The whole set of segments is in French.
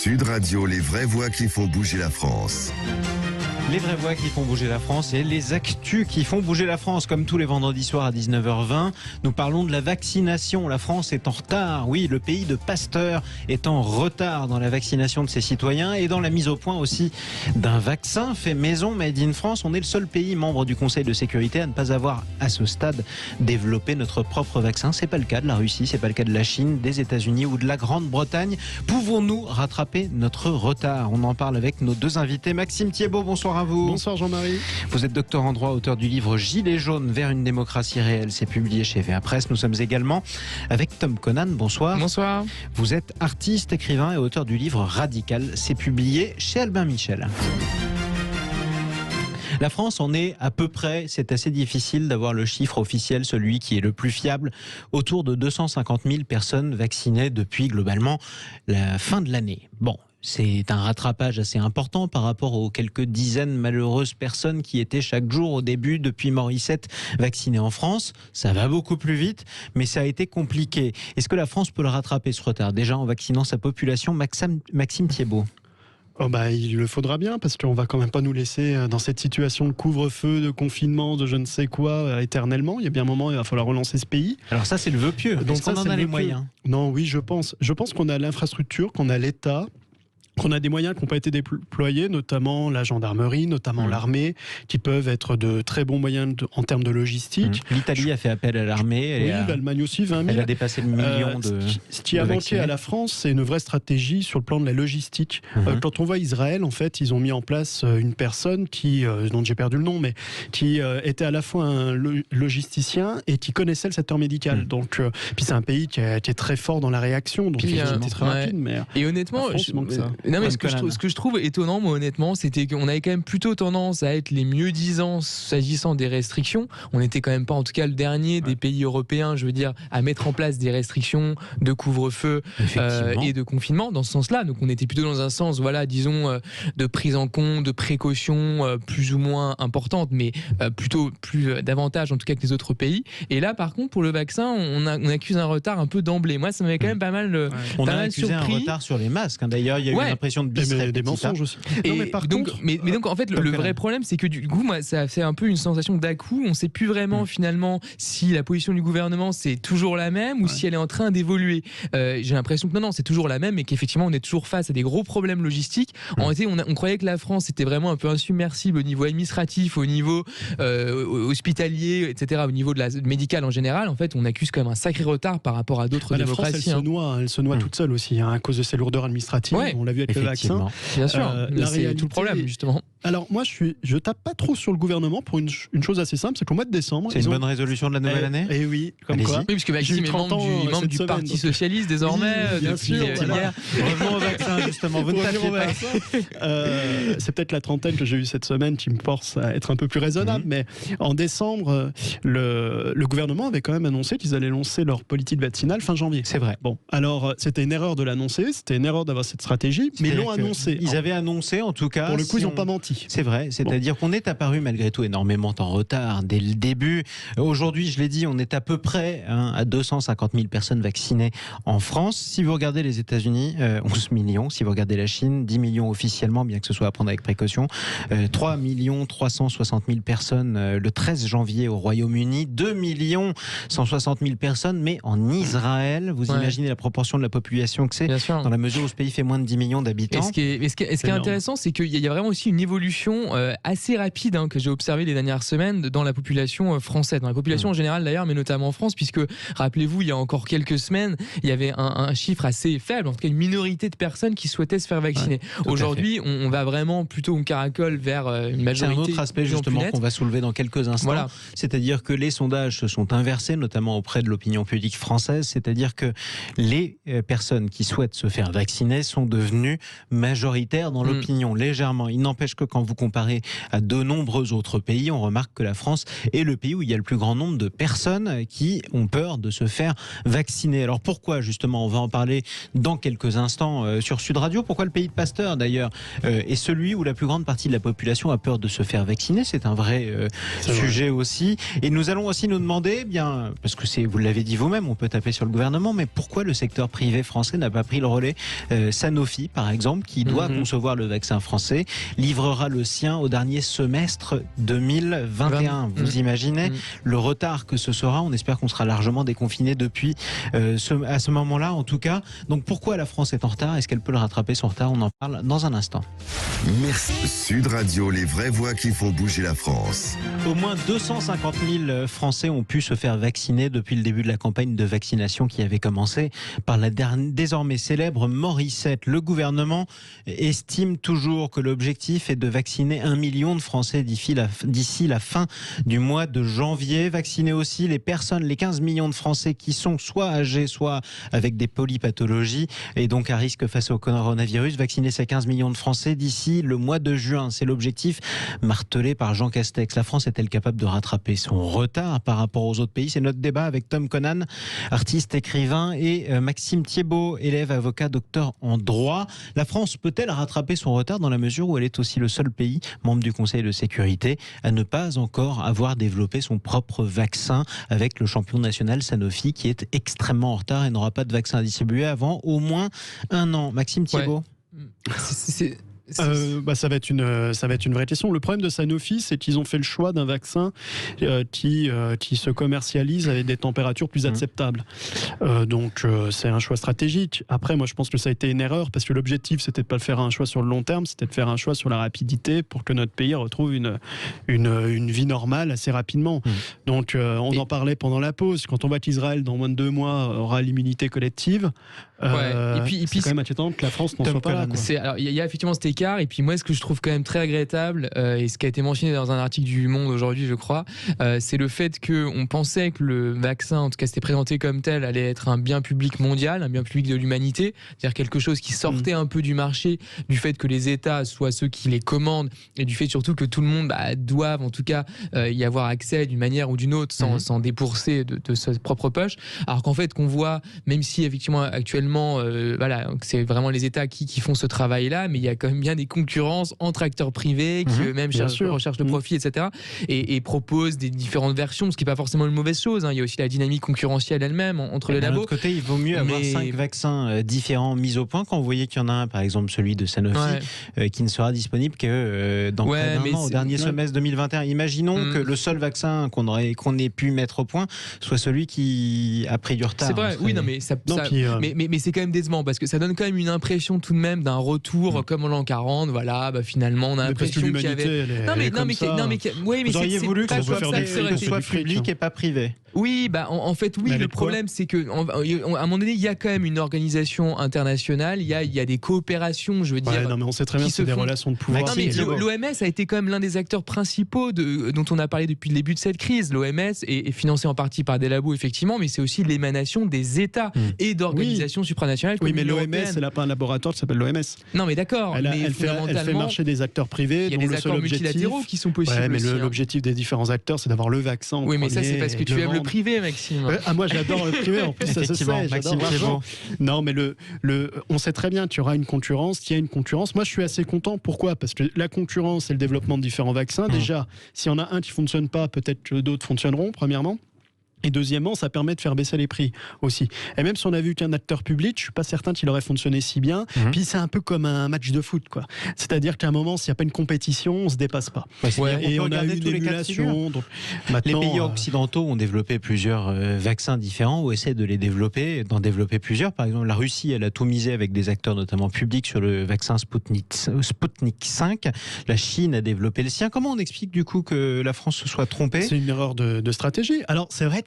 Sud Radio, les vraies voix qui font bouger la France. Les vraies voix qui font bouger la France et les actus qui font bouger la France. Comme tous les vendredis soirs à 19h20, nous parlons de la vaccination. La France est en retard. Oui, le pays de Pasteur est en retard dans la vaccination de ses citoyens et dans la mise au point aussi d'un vaccin fait maison made in France. On est le seul pays membre du Conseil de sécurité à ne pas avoir, à ce stade, développé notre propre vaccin. C'est pas le cas de la Russie, c'est pas le cas de la Chine, des États-Unis ou de la Grande-Bretagne. Pouvons-nous rattraper notre retard? On en parle avec nos deux invités. Maxime Thiebaud, bonsoir à vous. Bonsoir Jean-Marie. Vous êtes docteur en droit, auteur du livre Gilets jaunes vers une démocratie réelle. C'est publié chez VA Presse. Nous sommes également avec Tom Conan. Bonsoir. Bonsoir. Vous êtes artiste, écrivain et auteur du livre Radical. C'est publié chez Albin Michel. La France en est à peu près, c'est assez difficile d'avoir le chiffre officiel, celui qui est le plus fiable, autour de 250 000 personnes vaccinées depuis globalement la fin de l'année. Bon. C'est un rattrapage assez important par rapport aux quelques dizaines malheureuses personnes qui étaient chaque jour au début, depuis Morissette, vaccinées en France. Ça va beaucoup plus vite, mais ça a été compliqué. Est-ce que la France peut le rattraper, ce retard, déjà en vaccinant sa population? Maxime Thiebaud. Il le faudra bien, parce qu'on va quand même pas nous laisser dans cette situation de couvre-feu, de confinement, de je ne sais quoi, éternellement. Il y a bien un moment, il va falloir relancer ce pays. Alors ça, c'est le vœu pieux. Donc on en a les moyens. Non, oui, je pense. Je pense qu'on a l'infrastructure, qu'on a l'État, qu'on a des moyens qui n'ont pas été déployés, notamment la gendarmerie, notamment l'armée, qui peuvent être de très bons moyens en termes de logistique. L'Italie a fait appel à l'armée. Oui, l'Allemagne aussi, 20 000. Elle a dépassé le million de Ce qui a manqué à la France, c'est une vraie stratégie sur le plan de la logistique. Quand on voit Israël, en fait, ils ont mis en place une personne dont j'ai perdu le nom, mais qui était à la fois un logisticien et qui connaissait le secteur médical. Donc, puis c'est un pays qui est très fort dans la réaction, donc il était très rapide. Mais et honnêtement, non, mais ce que je trouve étonnant, moi, honnêtement, c'était qu'on avait quand même plutôt tendance à être les mieux-disants s'agissant des restrictions. On n'était quand même pas, en tout cas, le dernier des pays européens, je veux dire, à mettre en place des restrictions de couvre-feu et de confinement dans ce sens-là. Donc, on était plutôt dans un sens, voilà, disons, de prise en compte, de précaution plus ou moins importante, mais plutôt davantage, en tout cas, que les autres pays. Et là, par contre, pour le vaccin, on accuse un retard un peu d'emblée. Moi, ça m'avait quand même pas mal on pas a mal accusé surpris. un retard sur les masques. D'ailleurs, il y a eu l'impression de des mensonges aussi. Donc, en fait, le vrai problème, c'est que du coup, moi, ça fait un peu une sensation d'à-coup. On ne sait plus vraiment finalement si la position du gouvernement c'est toujours la même ou si elle est en train d'évoluer. J'ai l'impression que non, c'est toujours la même et qu'effectivement, on est toujours face à des gros problèmes logistiques. En réalité, on croyait que la France était vraiment un peu insubmersible au niveau administratif, au niveau hospitalier, etc., au niveau de la médicale en général. En fait, on accuse quand même un sacré retard par rapport à d'autres démocraties. La France, elle se noie toute seule aussi, à cause de ses lourdeurs administratives. On l'a vu avec le vaccin. Bien sûr, c'est tout le problème justement. Alors moi, je tape pas trop sur le gouvernement pour une chose assez simple, c'est qu'au mois de décembre, c'est une bonne résolution de la nouvelle année. Et oui, comme quoi. Oui, parce que Maxime est membre du Parti Socialiste désormais. Bien sûr. Hier. Revenons au vaccin justement. Vous ne tapez pas. C'est peut-être la trentaine que j'ai eue cette semaine qui me force à être un peu plus raisonnable, mais en décembre, le gouvernement avait quand même annoncé qu'ils allaient lancer leur politique vaccinale fin janvier. C'est vrai. Bon, alors c'était une erreur de l'annoncer, c'était une erreur d'avoir cette stratégie, mais ils l'ont annoncé. Ils avaient annoncé en tout cas. Pour le coup, ils n'ont pas menti. C'est vrai, c'est-à-dire qu'on est apparu malgré tout énormément en retard dès le début. Aujourd'hui, je l'ai dit, on est à peu près à 250 000 personnes vaccinées en France. Si vous regardez les États-Unis, 11 millions. Si vous regardez la Chine, 10 millions officiellement, bien que ce soit à prendre avec précaution. 3 360 000 personnes le 13 janvier au Royaume-Uni. 2 160 000 personnes, mais en Israël. Vous imaginez la proportion de la population que c'est, dans la mesure où ce pays fait moins de 10 millions d'habitants. Ce qui est intéressant, c'est qu'il y a vraiment aussi une évolution assez rapide que j'ai observée les dernières semaines dans la population française, dans la population en général d'ailleurs, mais notamment en France, puisque rappelez-vous, il y a encore quelques semaines, il y avait un chiffre assez faible, en tout cas une minorité de personnes qui souhaitaient se faire vacciner. Aujourd'hui, on va vraiment plutôt on caracole vers une majorité. C'est un autre aspect justement qu'on va soulever dans quelques instants. Voilà. C'est-à-dire que les sondages se sont inversés, notamment auprès de l'opinion publique française. C'est-à-dire que les personnes qui souhaitent se faire vacciner sont devenues majoritaires dans l'opinion, légèrement. Il n'empêche que quand vous comparez à de nombreux autres pays, on remarque que la France est le pays où il y a le plus grand nombre de personnes qui ont peur de se faire vacciner. Alors pourquoi justement? On va en parler dans quelques instants sur Sud Sud Radio. Pourquoi le pays de Pasteur d'ailleurs est celui où la plus grande partie de la population a peur de se faire vacciner? C'est un vrai sujet aussi. Et nous allons aussi nous demander, bien, parce que vous l'avez dit vous-même, on peut taper sur le gouvernement, mais pourquoi le secteur privé français n'a pas pris le relais? Sanofi, par exemple, qui doit concevoir le vaccin français, livrera le sien au dernier semestre 2021. Vous imaginez le retard que ce sera? On espère qu'on sera largement déconfiné depuis à ce moment-là, en tout cas. Donc pourquoi la France est en retard? Est-ce qu'elle peut le rattraper, son retard? On en parle dans un instant. Merci. Sud Radio, les vraies voix qui font bouger la France. Au moins 250 000 Français ont pu se faire vacciner depuis le début de la campagne de vaccination qui avait commencé par la désormais célèbre Morissette. Le gouvernement estime toujours que l'objectif est de vacciner 1 million de Français d'ici la fin du mois de janvier. Vacciner aussi les 15 millions de Français qui sont soit âgés, soit avec des polypathologies et donc à risque face au coronavirus. Vacciner ces 15 millions de Français d'ici le mois de juin. C'est l'objectif martelé par Jean Castex. La France est-elle capable de rattraper son retard par rapport aux autres pays? C'est notre débat avec Tom Conan, artiste, écrivain, et Maxime Thiebaud, élève, avocat, docteur en droit. La France peut-elle rattraper son retard dans la mesure où elle est aussi le seul pays, membre du Conseil de sécurité, à ne pas encore avoir développé son propre vaccin, avec le champion national Sanofi qui est extrêmement en retard et n'aura pas de vaccin à distribuer avant au moins 1 an. Maxime Thiebaud. Ça va être une vraie question. Le problème de Sanofi, c'est qu'ils ont fait le choix d'un vaccin qui se commercialise avec des températures plus acceptables. Donc c'est un choix stratégique. Après, moi je pense que ça a été une erreur parce que l'objectif c'était de pas faire un choix sur le long terme, c'était de faire un choix sur la rapidité pour que notre pays retrouve une vie normale assez rapidement. Donc on en parlait pendant la pause. Quand on voit qu'Israël dans moins de 2 mois aura l'immunité collective, et puis c'est quand même inquiétant que la France n'en soit pas là. Il y a effectivement cet écart, et puis moi ce que je trouve quand même très regrettable, et ce qui a été mentionné dans un article du Monde aujourd'hui je crois, c'est le fait qu'on pensait que le vaccin, en tout cas c'était présenté comme tel, allait être un bien public mondial, un bien public de l'humanité, c'est-à-dire quelque chose qui sortait un peu du marché, du fait que les États soient ceux qui les commandent, et du fait surtout que tout le monde doive en tout cas y avoir accès d'une manière ou d'une autre sans débourser de sa propre poche, alors qu'en fait qu'on voit, même si effectivement actuellement c'est vraiment les États qui font ce travail-là, mais il y a quand même bien des concurrences entre acteurs privés qui eux-mêmes recherchent le profit, etc. et proposent des différentes versions, ce qui n'est pas forcément une mauvaise chose. Il y a aussi la dynamique concurrentielle elle-même entre les labos. D'un autre côté, il vaut mieux avoir 5 vaccins différents mis au point quand vous voyez qu'il y en a un, par exemple celui de Sanofi, qui ne sera disponible que dans près d'un an, au dernier semestre 2021. Imaginons que le seul vaccin qu'on ait pu mettre au point soit celui qui a pris du retard. C'est vrai, oui, non, mais mais c'est quand même décevant parce que ça donne quand même une impression tout de même d'un retour comme en l'an 40. Voilà, finalement on a l'impression qu'il y avait. Vous auriez voulu que ce soit public et pas privé. Oui, en fait, oui. Le problème, c'est que à un moment donné, il y a quand même une organisation internationale. Il y a des coopérations, je veux dire. Non, mais on sait très bien que c'est des relations de pouvoir. Non, mais l'OMS a été quand même l'un des acteurs principaux dont on a parlé depuis le début de cette crise. L'OMS est financée en partie par des labos, effectivement, mais c'est aussi l'émanation des États et d'organisations supranationales. Oui, mais l'OMS, elle n'a pas un laboratoire qui s'appelle l'OMS. Non, mais d'accord. Elle fait marcher des acteurs privés. Il y a des accords multilatéraux qui sont possibles. Mais l'objectif des différents acteurs, c'est d'avoir le vaccin. Oui, mais ça, c'est parce que tu aimes le privé, Maxime. Moi, j'adore le privé. En plus, ça se sait. Maxime Thiebaud. Non, mais on sait très bien qu'il y aura une concurrence. Qu'il y a une concurrence. Moi, je suis assez content. Pourquoi ? Parce que la concurrence et le développement de différents vaccins, déjà, s'il y en a un qui fonctionne pas, peut-être que d'autres fonctionneront, premièrement. Et deuxièmement, ça permet de faire baisser les prix aussi. Et même si on a vu qu'un acteur public, je suis pas certain qu'il aurait fonctionné si bien. Puis c'est un peu comme un match de foot, quoi. C'est-à-dire qu'à un moment, s'il n'y a pas une compétition, on se dépasse pas. Et on a eu une émulation. Les pays occidentaux ont développé plusieurs vaccins différents ou essaient de les développer, d'en développer plusieurs. Par exemple, la Russie, elle a tout misé avec des acteurs notamment publics sur le vaccin Sputnik 5. La Chine a développé le sien. Comment on explique du coup que la France se soit trompée ? C'est une erreur de stratégie. Alors c'est vrai.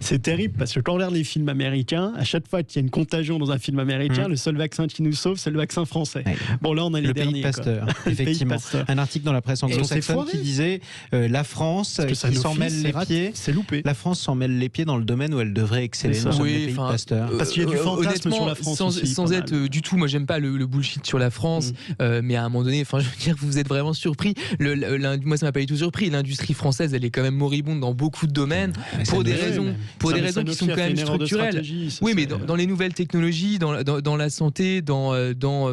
C'est terrible parce que quand on regarde les films américains, à chaque fois qu'il y a une contagion dans un film américain, le seul vaccin qui nous sauve, c'est le vaccin français. Bon, là, on a les derniers. Pasteur, effectivement. Un article dans la presse anglo-saxonne qui disait la France qui s'en mêle les pieds. C'est loupé. La France s'en mêle les pieds dans le domaine où elle devrait exceller. Dans le pays Pasteur. Parce qu'il y a du fantasme sur la France. Sans être du tout, moi, j'aime pas le bullshit sur la France, mais à un moment donné, je veux dire, vous êtes vraiment surpris. Moi, ça m'a pas du tout surpris. L'industrie française, elle est quand même moribonde dans beaucoup de domaines pour des des raisons qui sont quand même structurelles. Oui, mais dans les nouvelles technologies, dans la santé, dans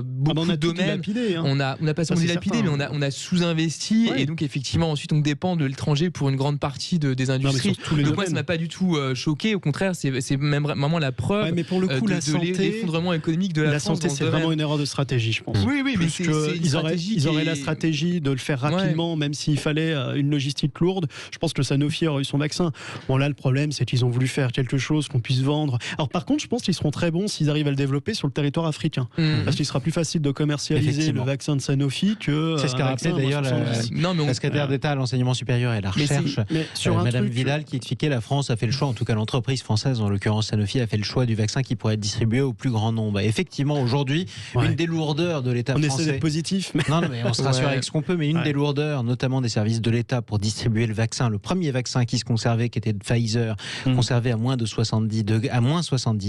beaucoup de domaines, on n'a pas seulement dilapidé, mais on a sous-investi, et donc effectivement ensuite on dépend de l'étranger pour une grande partie des industries. Donc moi ça m'a pas du tout choqué, au contraire c'est même vraiment la preuve mais pour le coup, de l'effondrement économique de la France. La santé, c'est vraiment une erreur de stratégie, je pense. Oui, mais ils auraient la stratégie de le faire rapidement, même s'il fallait une logistique lourde. Je pense que Sanofi aurait eu son vaccin. Bon, là, le problème, c'est qu'ils ont voulu faire quelque chose qu'on puisse vendre. Alors, par contre, je pense qu'ils seront très bons s'ils arrivent à le développer sur le territoire africain. Parce qu'il sera plus facile de commercialiser le vaccin de Sanofi que. C'est ce qu'a rappelé d'ailleurs la secrétaire d'État à l'enseignement supérieur et à la recherche, Madame Vidal, qui expliquait la France a fait le choix, en tout cas l'entreprise française, en l'occurrence Sanofi, a fait le choix du vaccin qui pourrait être distribué au plus grand nombre. Effectivement, aujourd'hui, une des lourdeurs de l'État français. On essaie d'être positif. Non, mais on se rassure avec ce qu'on peut, mais une des lourdeurs, notamment des services de l'État pour distribuer le vaccin, le premier vaccin qui se conservait, qui était de Pfizer, conservé à moins 70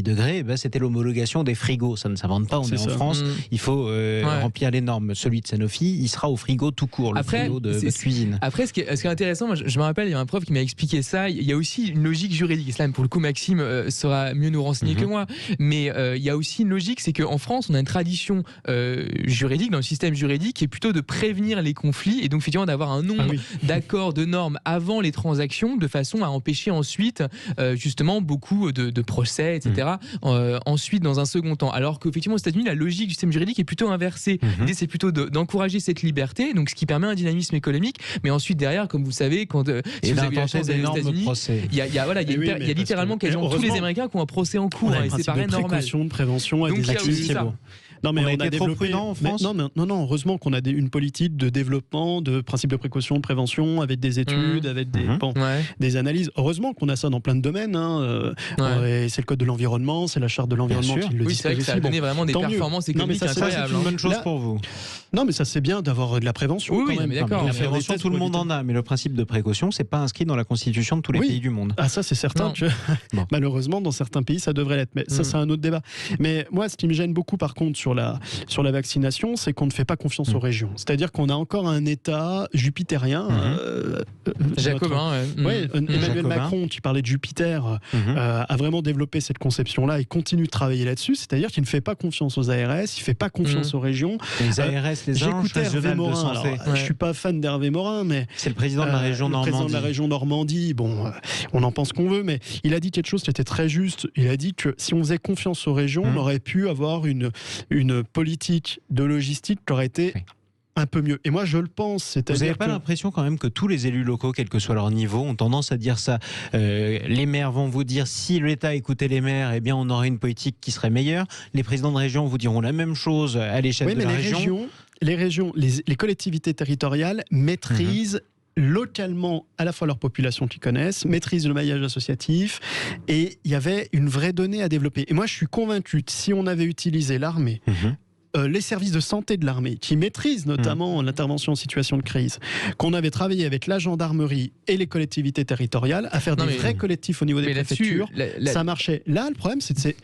degrés, c'était l'homologation des frigos. Ça ne s'invente pas, on est en France, il faut remplir les normes. Celui de Sanofi, il sera au frigo tout court, le frigo de cuisine. Après, ce qui est intéressant, moi, je me rappelle, il y a un prof qui m'a expliqué ça, il y a aussi une logique juridique. Là, pour le coup, Maxime saura mieux nous renseigner que moi, mais il y a aussi une logique, c'est qu'en France, on a une tradition juridique, dans le système juridique, qui est plutôt de prévenir les conflits, et donc effectivement d'avoir un nombre d'accords, de normes avant les transactions, de façon à empêcher ensuite justement beaucoup de procès, etc. Ensuite, dans un second temps. Alors qu'effectivement, aux États-Unis, la logique du système juridique est plutôt inversée. L'idée, c'est plutôt d'encourager cette liberté, donc ce qui permet un dynamisme économique, mais ensuite derrière, comme vous savez, quand si vous avez la chance d'aller aux États-Unis, il y a littéralement quasiment tous les Américains qui ont un procès en cours, et c'est pareil normal. De prévention et des activités. Non, mais on a été trop prudent en France. Non, heureusement qu'on a une politique de développement, de principes de précaution, de prévention, avec des études, avec des analyses. Heureusement qu'on a ça dans plein de domaines. Et c'est le code de l'environnement, c'est la charte de l'environnement qui le dispose. C'est vrai que ça a donné vraiment des performances économiques incroyables. C'est une bonne chose pour vous. Non, mais ça c'est bien d'avoir de la prévention. Oui, mais d'accord. La prévention, tout le monde en a, mais le principe de précaution, c'est pas inscrit dans la constitution de tous les pays du monde. Ah, ça c'est certain. Malheureusement, dans certains pays, ça devrait l'être. Mais ça, c'est un autre débat. Mais moi, ce qui me gêne beaucoup, par contre, sur la vaccination, c'est qu'on ne fait pas confiance aux régions. C'est-à-dire qu'on a encore un État jupitérien. Jacobin. Emmanuel Macron, qui parlait de Jupiter, a vraiment développé cette conception-là et continue de travailler là-dessus. C'est-à-dire qu'il ne fait pas confiance aux ARS, il ne fait pas confiance aux régions. Les ARS, les agences régionales de santé. Je ne suis pas fan d'Hervé Morin, mais c'est le président de la région Normandie. Le président de la région Normandie, on en pense qu'on veut, mais il a dit quelque chose qui était très juste. Il a dit que si on faisait confiance aux régions, on aurait pu avoir une politique de logistique qui aurait été un peu mieux. Et moi, je le pense. Vous n'avez pas l'impression quand même que tous les élus locaux, quel que soit leur niveau, ont tendance à dire ça. Les maires vont vous dire, si l'État écoutait les maires, eh bien, on aurait une politique qui serait meilleure. Les présidents de région vous diront la même chose à l'échelle de la région. Les collectivités territoriales maîtrisent localement à la fois leur population qu'ils connaissent, maîtrisent le maillage associatif, et il y avait une vraie donnée à développer. Et moi, je suis convaincu que si on avait utilisé l'armée, les services de santé de l'armée, qui maîtrisent notamment l'intervention en situation de crise, qu'on avait travaillé avec la gendarmerie et les collectivités territoriales à faire des vrais collectifs au niveau des préfectures, ça marchait. Là, le problème, c'est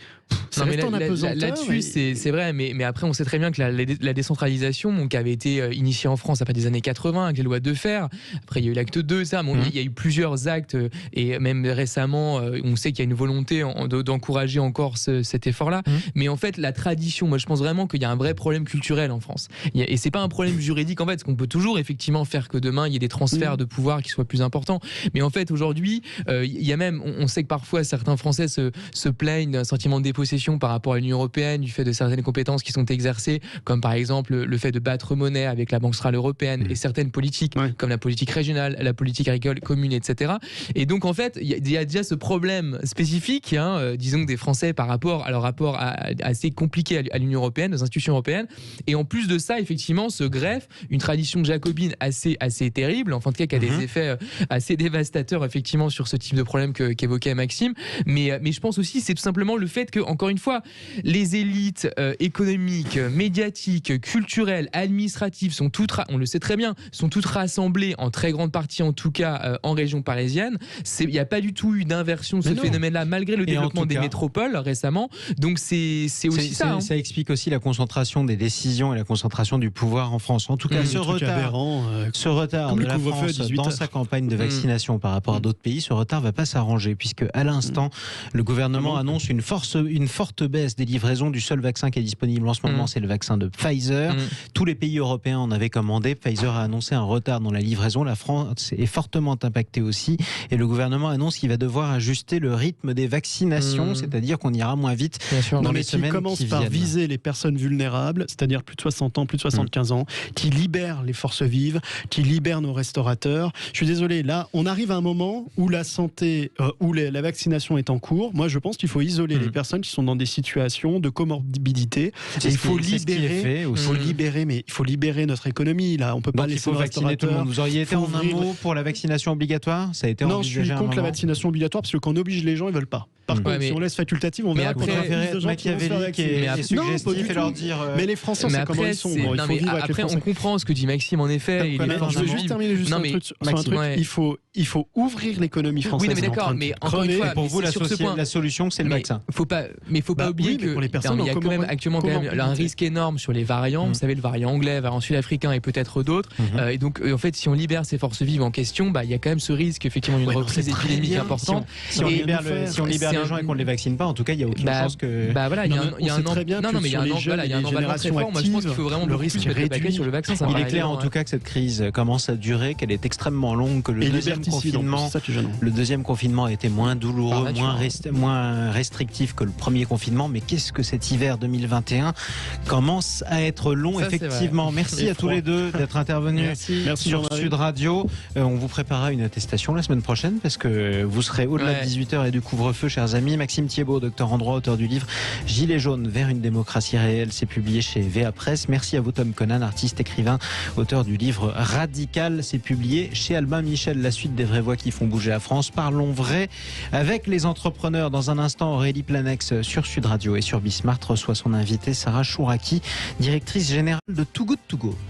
là-dessus, c'est vrai, mais après, on sait très bien que la décentralisation, qui avait été initiée en France après des années 80, avec les lois de fer, après il y a eu l'acte 2, il y a eu plusieurs actes, et même récemment, on sait qu'il y a une volonté d'encourager encore cet effort-là, mais en fait, la tradition, moi je pense vraiment qu'il y a un vrai problème culturel en France. Et c'est pas un problème juridique en fait, parce qu'on peut toujours effectivement faire que demain il y ait des transferts de pouvoir qui soient plus importants. Mais en fait aujourd'hui, il y a même, on sait que parfois certains Français se plaignent d'un sentiment de dépossession par rapport à l'Union européenne, du fait de certaines compétences qui sont exercées, comme par exemple le fait de battre monnaie avec la Banque centrale européenne et certaines politiques comme la politique régionale, la politique agricole commune, etc. Et donc en fait, il y a déjà ce problème spécifique, disons, des Français par rapport à leur rapport assez compliqué à l'Union européenne, aux institutions européennes. Et en plus de ça, effectivement, se greffe une tradition jacobine assez terrible, enfin en tout cas qui a des effets assez dévastateurs effectivement sur ce type de problème qu'évoquait Maxime. Mais je pense aussi c'est tout simplement le fait que encore une fois, les élites économiques, médiatiques, culturelles, administratives sont toutes, on le sait très bien, sont toutes rassemblées en très grande partie, en tout cas en région parisienne. Il n'y a pas du tout eu d'inversion de ce phénomène-là, malgré le développement des métropoles récemment. Donc c'est aussi ça. Ça explique aussi la concentration des décisions et la concentration du pouvoir en France. En tout cas, ce retard de la France dans sa campagne de vaccination par rapport à d'autres pays, ce retard ne va pas s'arranger, puisque à l'instant, le gouvernement annonce une forte baisse des livraisons du seul vaccin qui est disponible en ce moment, c'est le vaccin de Pfizer. Tous les pays européens en avaient commandé. Pfizer a annoncé un retard dans la livraison. La France est fortement impactée aussi. Et le gouvernement annonce qu'il va devoir ajuster le rythme des vaccinations, c'est-à-dire qu'on ira moins vite dans les semaines qui commence par viser les personnes vulnérables, c'est-à-dire plus de 60 ans, plus de 75 ans, qui libèrent les forces vives, qui libèrent nos restaurateurs. Je suis désolé, là, on arrive à un moment où la santé, où la vaccination est en cours. Moi, je pense qu'il faut isoler les personnes qui sont dans des situations de comorbidité. Il faut libérer notre économie. Là, on peut pas laisser le vacciner tout le monde. Vous auriez été en un mot pour la vaccination obligatoire? Ça a été envisagé. Non, je suis contre la vaccination obligatoire parce que quand on oblige les gens, ils veulent pas. Par contre, si on laisse facultative, on verra qu'on préférer être machiavélique et suggestif et leur dire. Mais les Français, c'est comment ils sont. Après, on comprend ce que dit Maxime, en effet. Je veux juste terminer un truc. Il faut ouvrir l'économie française. Oui, mais d'accord. Mais encore une fois, pour vous, la solution, c'est le vaccin. Mais il faut pas oublier que il y a quand même actuellement un risque énorme sur les variants. Vous savez, le variant anglais, le variant sud-africain et peut-être d'autres. Et donc, en fait, si on libère ces forces vives en question, il y a quand même ce risque effectivement d'une reprise épidémique importante. Si on libère les gens et qu'on ne les vaccine pas, en tout cas, il n'y a aucune chance que. Voilà, il y a un emballement très fort. Moi, je pense qu'il faut vraiment le risque réduit sur le vaccin. Il est clair en tout cas que cette crise commence à durer, qu'elle est extrêmement longue, que le deuxième confinement a été moins douloureux, moins restrictif que le premier confinement. Mais qu'est-ce que cet hiver 2021 commence à être long, effectivement. Merci à tous les deux d'être intervenus sur Sud Radio. On vous préparera une attestation la semaine prochaine parce que vous serez au-delà de 18h et du couvre-feu, chers amis. Maxime Thiebaud, docteur en droit, auteur du livre Gilets jaunes vers une démocratie réelle, c'est publié chez VA Presse. Merci à vous, Tom Conan, artiste, écrivain, auteur du livre Radical, c'est publié chez Albin Michel. La suite des vraies voix qui font bouger la France. Parlons vrai avec les entrepreneurs. Dans un instant, Aurélie Planex sur Sud Radio et sur Bismart reçoit son invitée Sarah Chouraki, directrice générale de Too Good To Go.